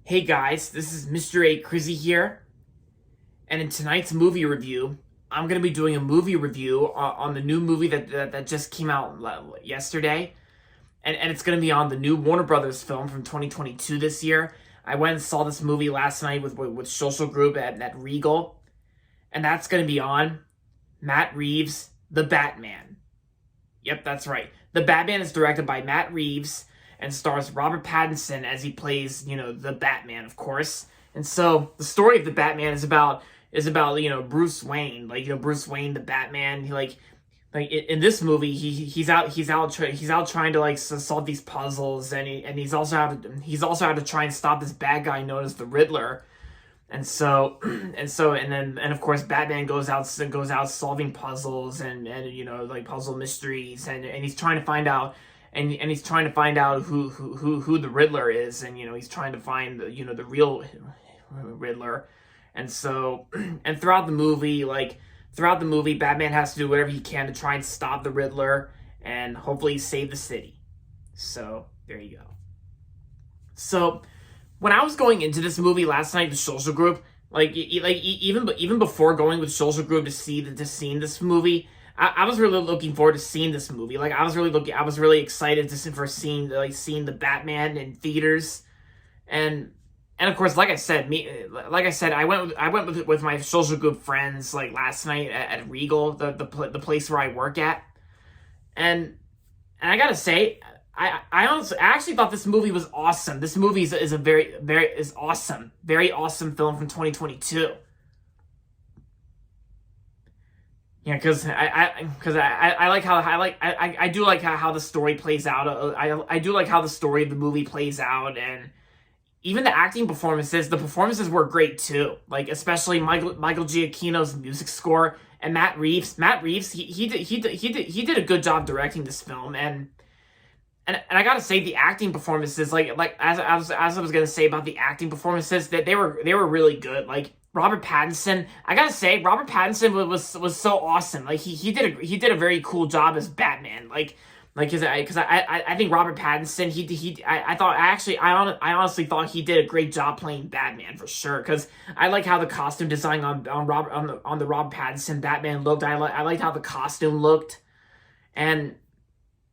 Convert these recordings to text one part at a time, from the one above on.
Hey guys, this is Mr. A. Crizzy here, and in tonight's movie review, I'm going to be doing a movie review on the new movie that just came out yesterday, and it's going to be on the new Warner Brothers film from 2022 this year. I went and saw this movie last night with Social Group at Regal, and that's going to be on Matt Reeves' The Batman. Yep, that's right. The Batman is directed by Matt Reeves and stars Robert Pattinson as he plays, the Batman, of course. And so the story of the Batman is about Bruce Wayne, Bruce Wayne, the Batman. In this movie, he's out trying to solve these puzzles, and he's also had to try and stop this bad guy known as the Riddler. And of course Batman goes out solving puzzles and puzzle mysteries, and he's trying to find out who the Riddler is, and he's trying to find the real Riddler. And so and throughout the movie Batman has to do whatever he can to try and stop the Riddler and hopefully save the city. So there you go. So when I was going into this movie last night, the Social Group, even before going with Social Group to see this movie, I was really looking forward to seeing this movie. I was really excited for seeing the Batman in theaters, and of course, like I said, I went with my Social Group friends last night at Regal, the place where I work at, and I gotta say, I actually thought this movie was awesome. This movie is a very awesome film from 2022. Yeah, because I do like how the story plays out. I do like how the story of the movie plays out, and even the acting performances. The performances were great too. Especially Michael Giacchino's music score and Matt Reeves. He did a good job directing this film, and I gotta say the acting performances, as I was gonna say about the acting performances, that they were really good. Robert Pattinson, I gotta say, Robert Pattinson was so awesome. He did a very cool job as Batman. Because I think Robert Pattinson, I honestly thought he did a great job playing Batman for sure. Because I like how the costume design on the Robert Pattinson Batman looked. I liked how the costume looked, and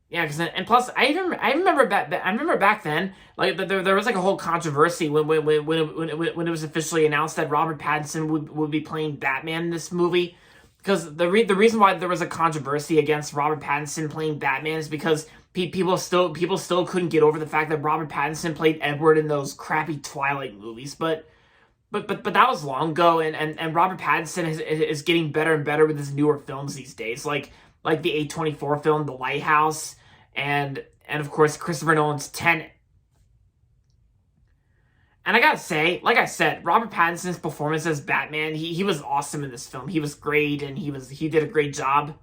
yeah, and plus I remember back then, there was a whole controversy when it was officially announced that Robert Pattinson would be playing Batman in this movie. Because the reason why there was a controversy against Robert Pattinson playing Batman is because people still couldn't get over the fact that Robert Pattinson played Edward in those crappy Twilight movies. But that was long ago, and Robert Pattinson is getting better and better with his newer films these days, like the A24 film, The Lighthouse, and of course Christopher Nolan's Tenet. And I gotta say, like I said, Robert Pattinson's performance as Batman, he was awesome in this film. He was great, and he did a great job.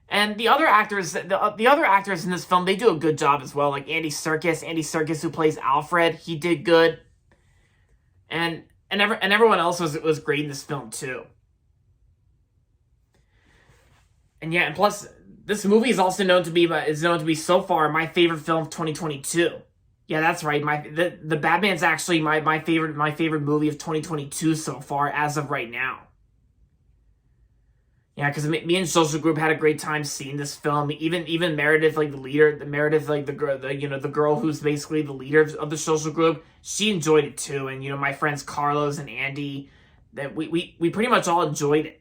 And the other actors in this film, they do a good job as well. Like Andy Serkis, who plays Alfred, he did good. And everyone else was great in this film too. And yeah, and plus this movie is also known to be so far my favorite film of 2022. Yeah, that's right. The Batman's actually my favorite movie of 2022 so far as of right now. Yeah, because me and Social Group had a great time seeing this film. Even Meredith, the girl who's basically the leader of the Social Group, she enjoyed it too. And my friends Carlos and Andy, that we pretty much all enjoyed it.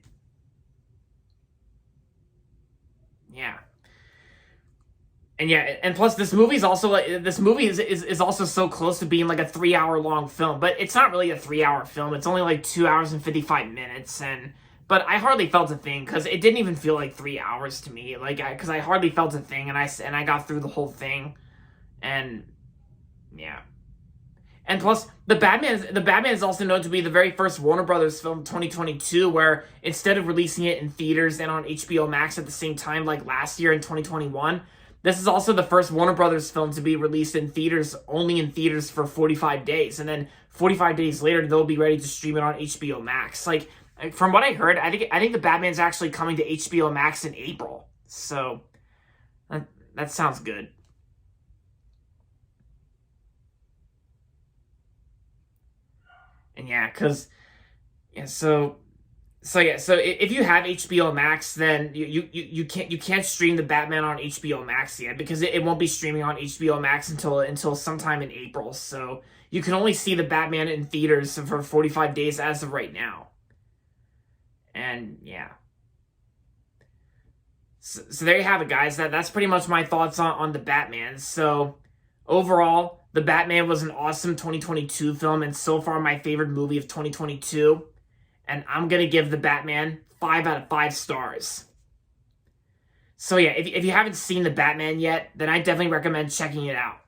Yeah. And yeah, and plus this movie is also so close to being a 3-hour long film, but it's not really a 3-hour film. It's only 2 hours and 55 minutes, but I hardly felt a thing because it didn't even feel like 3 hours to me. Because I hardly felt a thing, and I got through the whole thing, and yeah. And plus, the Batman is also known to be the very first Warner Brothers film 2022, where instead of releasing it in theaters and on HBO Max at the same time like last year in 2021. This is also the first Warner Brothers film to be released only in theaters for 45 days. And then 45 days later, they'll be ready to stream it on HBO Max. From what I heard, I think the Batman's actually coming to HBO Max in April. So, that sounds good. And yeah, because yeah, so if you have HBO Max, then you can't stream the Batman on HBO Max yet because it won't be streaming on HBO Max until sometime in April. So you can only see the Batman in theaters for 45 days as of right now. And yeah. So there you have it, guys. That's pretty much my thoughts on the Batman. So overall, the Batman was an awesome 2022 film and so far my favorite movie of 2022. And I'm going to give the Batman 5 out of 5 stars. So yeah, if you haven't seen the Batman yet, then I definitely recommend checking it out.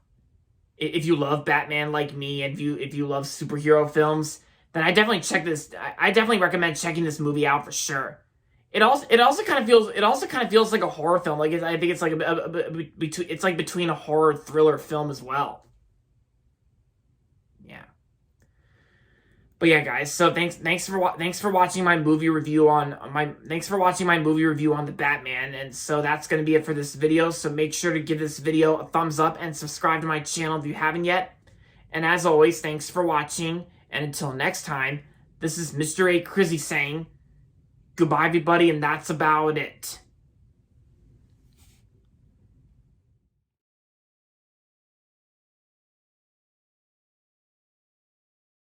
If you love Batman like me, and if you love superhero films, then I definitely recommend checking this movie out for sure. It also kind of feels like a horror film. Like I think it's like it's like between a horror thriller film as well. Yeah. But yeah, guys. So thanks for watching my movie review on the Batman. And so that's gonna be it for this video. So make sure to give this video a thumbs up and subscribe to my channel if you haven't yet. And as always, thanks for watching. And until next time, this is Mr. A. Crizzy saying goodbye, everybody, and that's about it.